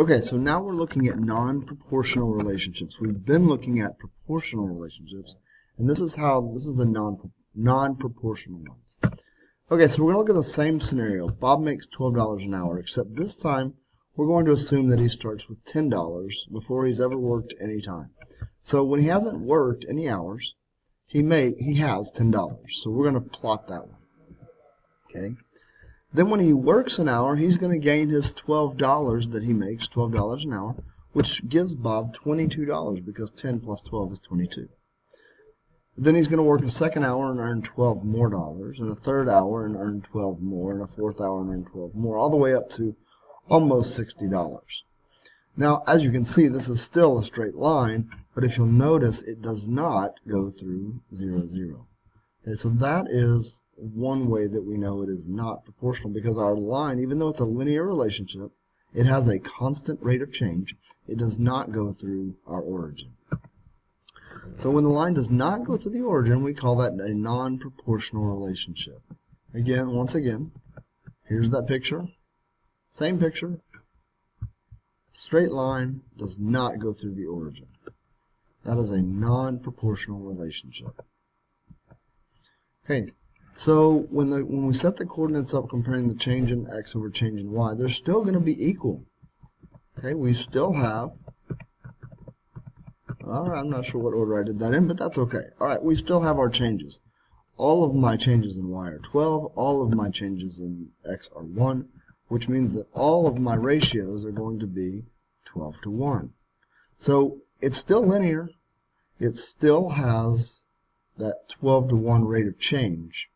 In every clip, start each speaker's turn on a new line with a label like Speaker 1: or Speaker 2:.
Speaker 1: Okay, so now we're looking at non-proportional relationships. We've been looking at proportional relationships, and this is the non-proportional ones. Okay, so we're going to look at the same scenario. Bob makes $12 an hour, except this time we're going to assume that he starts with $10 before he's ever worked any time. So when he hasn't worked any hours, he has $10. So we're going to plot that one. Okay. Then when he works an hour, he's going to gain his $12 that he makes, $12 an hour, which gives Bob $22 because 10 plus 12 is 22. Then he's going to work a second hour and earn $12 more, and a third hour and earn 12 more, and a fourth hour and earn 12 more, all the way up to almost $60. Now, as you can see, this is still a straight line, but if you'll notice, it does not go through 0, 0. Okay, so that is one way that we know it is not proportional, because our line, even though it's a linear relationship, it has a constant rate of change. It does not go through our origin. So when the line does not go through the origin, we call that a non-proportional relationship. Once again, here's that picture. Same picture. Straight line does not go through the origin. That is a non-proportional relationship. Okay, so when we set the coordinates up comparing the change in x over change in y, they're still going to be equal. Okay, we still have, I'm not sure what order I did that in, but that's okay. All right, we still have our changes. All of my changes in y are 12. All of my changes in x are 1, which means that all of my ratios are going to be 12 to 1. So it's still linear. It still has that 12 to 1 rate of change.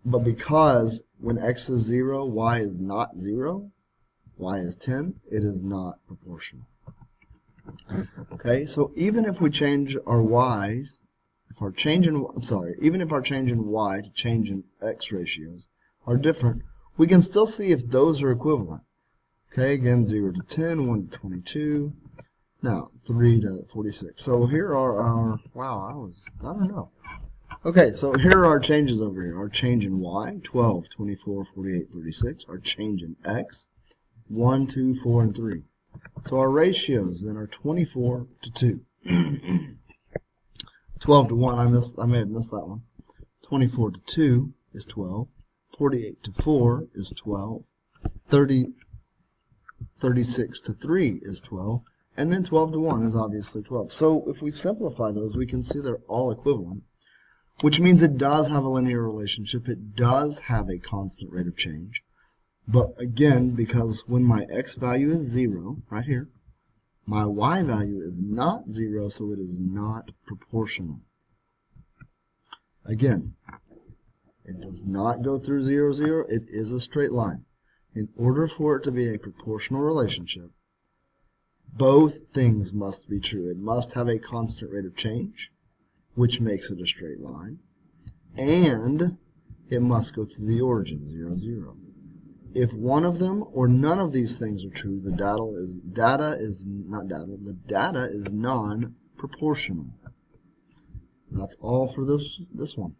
Speaker 1: But because when x is 0, y is not 0, y is 10, it is not proportional. Okay, so even if we change our y's, even if our change in y to change in x ratios are different, we can still see if those are equivalent. Okay, again, 0 to 10, 1 to 22, now 3 to 46. So here are our, I don't know. Okay, so here are our changes over here. Our change in y, 12, 24, 48, 36. Our change in x, 1, 2, 4, and 3. So our ratios then are 24 to 2. 12 to 1, I may have missed that one. 24 to 2 is 12. 48 to 4 is 12. 36 to 3 is 12. And then 12 to 1 is obviously 12. So if we simplify those, we can see they're all equivalent, which means it does have a linear relationship. It does have a constant rate of change. But again, because when my x value is 0, right here, my y value is not 0, so it is not proportional. Again, it does not go through 0, 0. It is a straight line. In order for it to be a proportional relationship, both things must be true. It must have a constant rate of change, which makes it a straight line, and it must go through the origin, 0, 0. If one of them or none of these things are true, the data is non-proportional. That's all for this one.